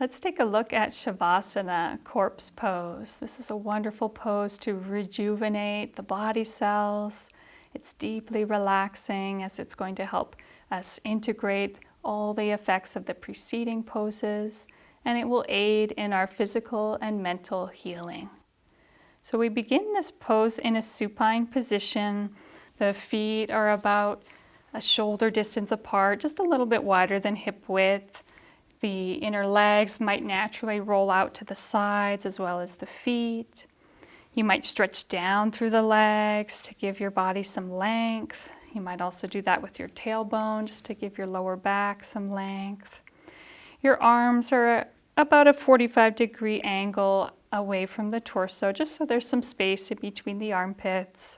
Let's take a look at Savasana, corpse pose. This is a wonderful pose to rejuvenate the body cells. It's deeply relaxing as it's going to help us integrate all the effects of the preceding poses, and it will aid in our physical and mental healing. So we begin this pose in a supine position. The feet are about a shoulder distance apart, just a little bit wider than hip width. The inner legs might naturally roll out to the sides as well as the feet. You might stretch down through the legs to give your body some length. You might also do that with your tailbone just to give your lower back some length. Your arms are about a 45-degree angle away from the torso, just so there's some space in between the armpits.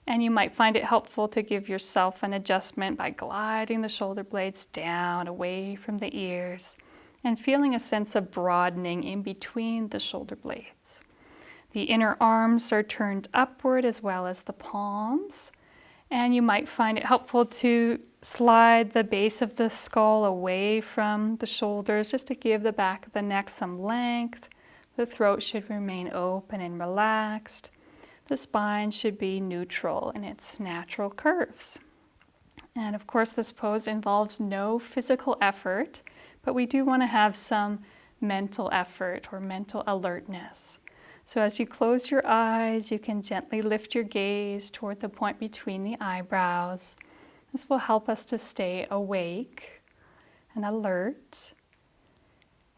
And you might find it helpful to give yourself an adjustment by gliding the shoulder blades down away from the ears and feeling a sense of broadening in between the shoulder blades. The inner arms are turned upward as well as the palms. And you might find it helpful to slide the base of the skull away from the shoulders just to give the back of the neck some length. The throat should remain open and relaxed. The spine should be neutral in its natural curves. And of course, this pose involves no physical effort, but we do want to have some mental effort or mental alertness. So as you close your eyes, you can gently lift your gaze toward the point between the eyebrows. This will help us to stay awake and alert.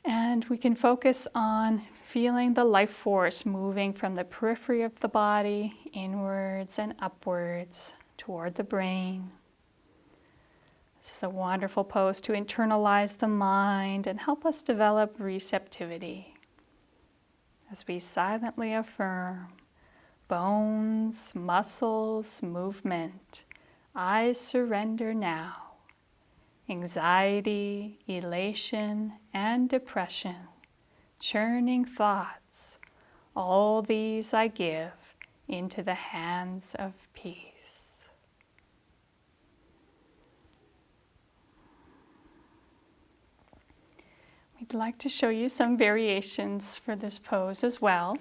And we can focus on feeling the life force moving from the periphery of the body inwards and upwards toward the brain. This is a wonderful pose to internalize the mind and help us develop receptivity. As we silently affirm, bones, muscles, movement, I surrender now. Anxiety, elation, and depression, churning thoughts, all these I give into the hands of peace. We'd like to show you some variations for this pose as well.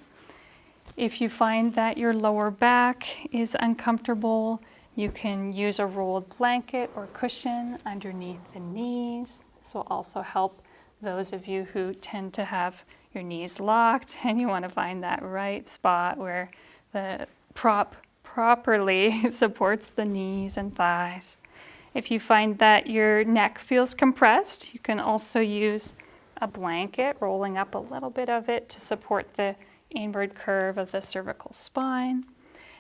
If you find that your lower back is uncomfortable, you can use a rolled blanket or cushion underneath the knees. This will also help those of you who tend to have your knees locked and you want to find that right spot where the prop properly supports the knees and thighs. If you find that your neck feels compressed, you can also use a blanket, rolling up a little bit of it to support the inward curve of the cervical spine.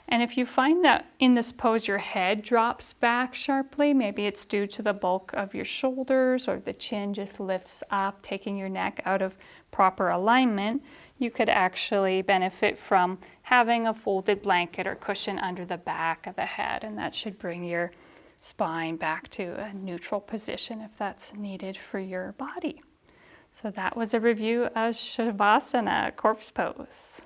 And if you find that in this pose your head drops back sharply, maybe it's due to the bulk of your shoulders or the chin just lifts up, taking your neck out of proper alignment, you could actually benefit from having a folded blanket or cushion under the back of the head, and that should bring your spine back to a neutral position if that's needed for your body. So that was a review of Savasana, corpse pose.